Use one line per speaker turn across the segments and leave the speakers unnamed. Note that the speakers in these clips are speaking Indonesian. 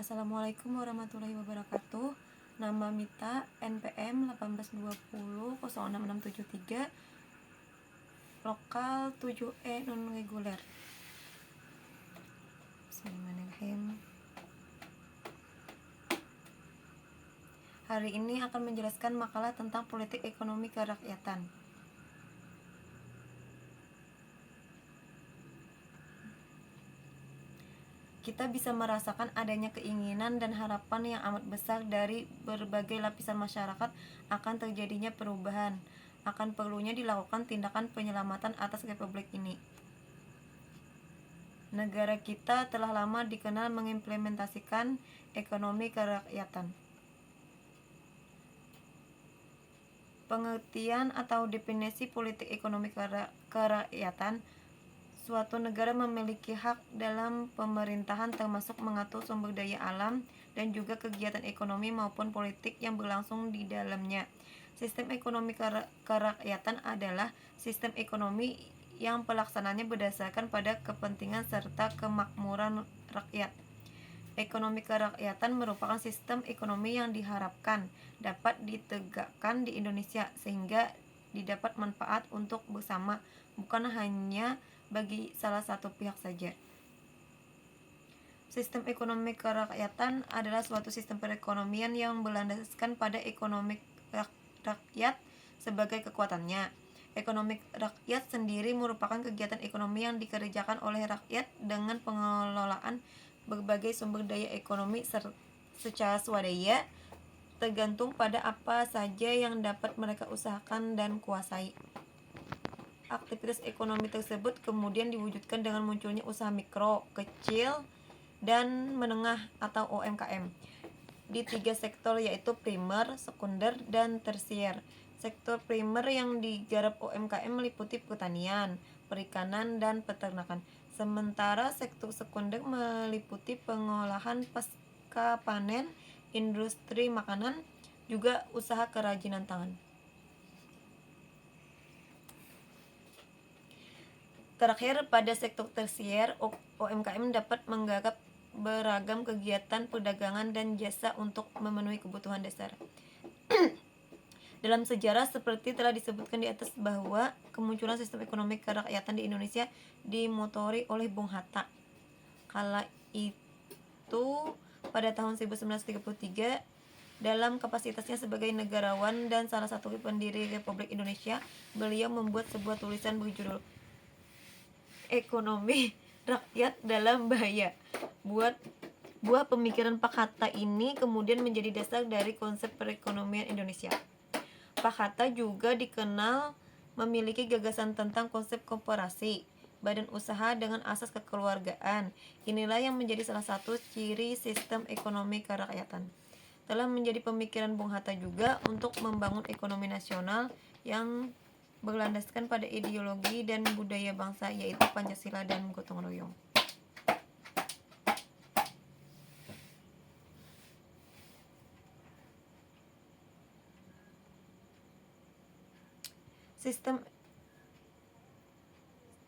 Assalamualaikum warahmatullahi wabarakatuh. Nama Mita, NPM 1820 066673, lokal 7E non reguler. Bismillahirrahmanirrahim. Hari ini akan menjelaskan makalah tentang politik ekonomi kerakyatan. Kita bisa merasakan adanya keinginan dan harapan yang amat besar dari berbagai lapisan masyarakat akan terjadinya perubahan, akan perlunya dilakukan tindakan penyelamatan atas republik ini. Negara kita telah lama dikenal mengimplementasikan ekonomi kerakyatan. Pengertian atau definisi politik ekonomi kerakyatan: suatu negara memiliki hak dalam pemerintahan termasuk mengatur sumber daya alam dan juga kegiatan ekonomi maupun politik yang berlangsung di dalamnya. Sistem ekonomi kerakyatan adalah sistem ekonomi yang pelaksanaannya berdasarkan pada kepentingan serta kemakmuran rakyat. Ekonomi kerakyatan merupakan sistem ekonomi yang diharapkan dapat ditegakkan di Indonesia sehingga didapat manfaat untuk bersama, bukan hanya bagi salah satu pihak saja. Sistem ekonomi kerakyatan adalah suatu sistem perekonomian yang berlandaskan pada ekonomi rakyat sebagai kekuatannya. Ekonomi rakyat sendiri merupakan kegiatan ekonomi yang dikerjakan oleh rakyat dengan pengelolaan berbagai sumber daya ekonomi secara swadaya, tergantung pada apa saja yang dapat mereka usahakan dan kuasai. Aktivitas ekonomi tersebut kemudian diwujudkan dengan munculnya usaha mikro, kecil, dan menengah atau UMKM di 3 sektor, yaitu primer, sekunder, dan tersier. Sektor primer yang digarap UMKM meliputi pertanian, perikanan, dan peternakan. Sementara sektor sekunder meliputi pengolahan pasca panen, industri makanan, juga usaha kerajinan tangan. Terakhir, pada sektor tersier, UMKM dapat menggarap beragam kegiatan perdagangan dan jasa untuk memenuhi kebutuhan dasar. Dalam sejarah, seperti telah disebutkan di atas bahwa kemunculan sistem ekonomi kerakyatan di Indonesia dimotori oleh Bung Hatta. Kala itu, pada tahun 1933, dalam kapasitasnya sebagai negarawan dan salah satu pendiri Republik Indonesia, beliau membuat sebuah tulisan berjudul Ekonomi Rakyat dalam Bahaya. Buah pemikiran Pak Hatta ini kemudian menjadi dasar dari konsep perekonomian Indonesia. Pak Hatta juga dikenal memiliki gagasan tentang konsep koperasi, badan usaha dengan asas kekeluargaan. Inilah yang menjadi salah satu ciri sistem ekonomi kerakyatan. Telah menjadi pemikiran Bung Hatta juga untuk membangun ekonomi nasional yang berlandaskan pada ideologi dan budaya bangsa, yaitu Pancasila dan gotong royong. Sistem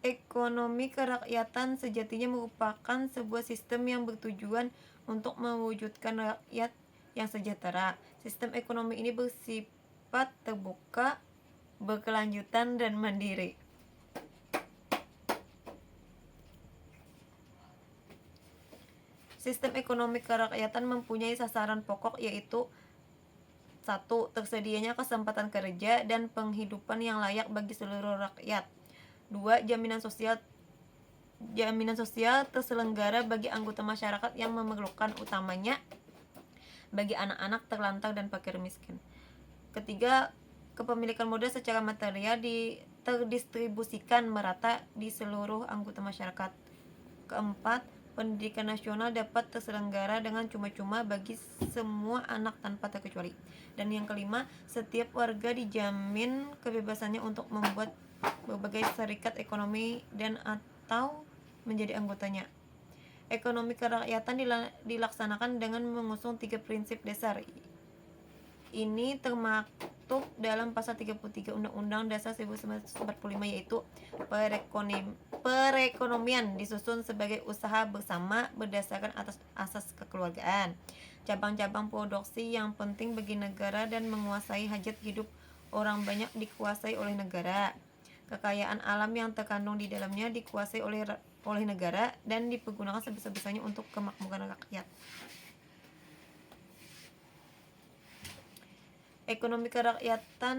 ekonomi kerakyatan sejatinya merupakan sebuah sistem yang bertujuan untuk mewujudkan rakyat yang sejahtera. Sistem ekonomi ini bersifat terbuka, berkelanjutan, dan mandiri. Sistem ekonomi kerakyatan mempunyai sasaran pokok, yaitu 1. Tersedianya kesempatan kerja dan penghidupan yang layak bagi seluruh rakyat. 2. Jaminan sosial terselenggara bagi anggota masyarakat yang memerlukan, utamanya bagi anak-anak, terlantar, dan fakir miskin. Ketiga, kepemilikan modal secara material terdistribusikan merata di seluruh anggota masyarakat. Keempat, pendidikan nasional dapat terselenggara dengan cuma-cuma bagi semua anak tanpa terkecuali. Dan yang kelima, setiap warga dijamin kebebasannya untuk membuat berbagai serikat ekonomi dan atau menjadi anggotanya. Ekonomi kerakyatan dilaksanakan dengan mengusung 3 prinsip dasar, ini termaktub dalam pasal 33 Undang-Undang Dasar 1945, yaitu perekonomian disusun sebagai usaha bersama berdasarkan atas asas kekeluargaan. Cabang-cabang produksi yang penting bagi negara dan menguasai hajat hidup orang banyak dikuasai oleh negara. Kekayaan alam yang terkandung di dalamnya dikuasai oleh negara dan dipergunakan sebesar-besarnya untuk kemakmuran rakyat. Ekonomi kerakyatan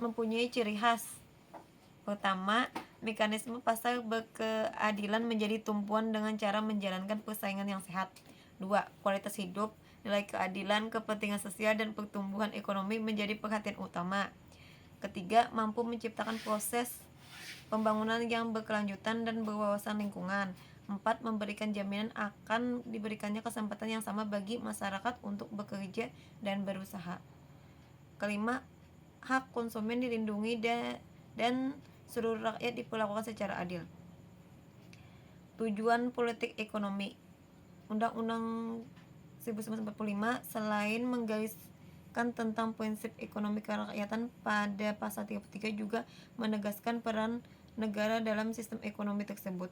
mempunyai ciri khas. Pertama, mekanisme pasar berkeadilan menjadi tumpuan dengan cara menjalankan persaingan yang sehat. 2. Kualitas hidup, nilai keadilan, kepentingan sosial, dan pertumbuhan ekonomi menjadi perhatian utama. Ketiga, mampu menciptakan proses pembangunan yang berkelanjutan dan berwawasan lingkungan. 4. Memberikan jaminan akan diberikannya kesempatan yang sama bagi masyarakat untuk bekerja dan berusaha. Kelima, hak konsumen dilindungi dan seluruh rakyat diperlakukan secara adil. Tujuan politik ekonomi. Undang-Undang 1945 selain menggariskan tentang prinsip ekonomi kerakyatan pada pasal 33 juga menegaskan peran negara dalam sistem ekonomi tersebut.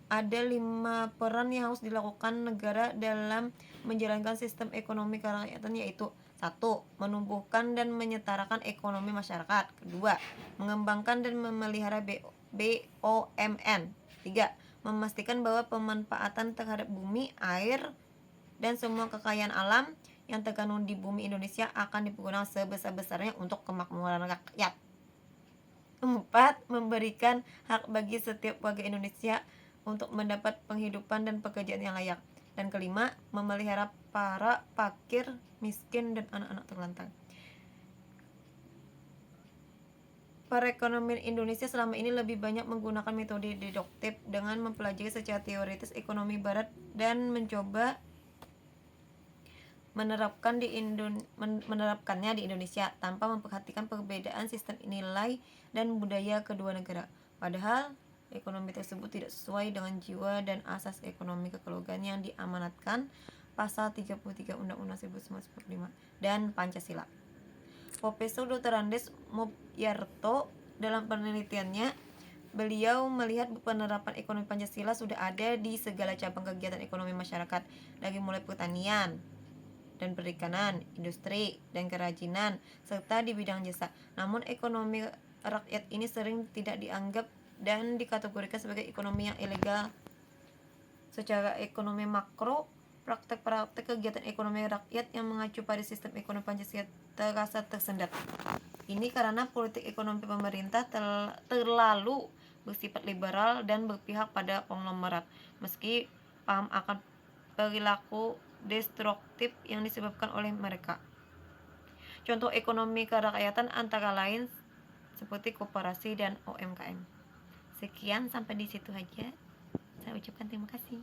Ada 5 peran yang harus dilakukan negara dalam menjalankan sistem ekonomi kerakyatan, yaitu 1. Menumbuhkan dan menyetarakan ekonomi masyarakat. 2. Mengembangkan dan memelihara BUMN. 3. Memastikan bahwa pemanfaatan terhadap bumi, air, dan semua kekayaan alam yang terkandung di bumi Indonesia akan dipergunakan sebesar-besarnya untuk kemakmuran rakyat. 4. Memberikan hak bagi setiap warga Indonesia untuk mendapat penghidupan dan pekerjaan yang layak. Dan kelima, memelihara para fakir, miskin, dan anak-anak terlantar. Perekonomian Indonesia selama ini lebih banyak menggunakan metode deduktif dengan mempelajari secara teoritis ekonomi barat dan mencoba menerapkannya di Indonesia tanpa memperhatikan perbedaan sistem nilai dan budaya kedua negara. Padahal ekonomi tersebut tidak sesuai dengan jiwa dan asas ekonomi kekeluargaan yang diamanatkan pasal 33 Undang-Undang 1945 dan Pancasila. Profesor Dr. Andes Mobyarto dalam penelitiannya, beliau melihat penerapan ekonomi Pancasila sudah ada di segala cabang kegiatan ekonomi masyarakat, dari mulai pertanian dan perikanan, industri, dan kerajinan, serta di bidang jasa. Namun ekonomi rakyat ini sering tidak dianggap dan dikategorikan sebagai ekonomi yang ilegal. Secara ekonomi makro, praktek-praktek kegiatan ekonomi rakyat yang mengacu pada sistem ekonomi Pancasila terasa tersendat. Ini karena politik ekonomi pemerintah terlalu bersifat liberal dan berpihak pada konglomerat, meski paham akan perilaku destruktif yang disebabkan oleh mereka. Contoh ekonomi kerakyatan antara lain seperti koperasi dan UMKM. Sekian, sampai di situ aja. Saya ucapkan terima kasih.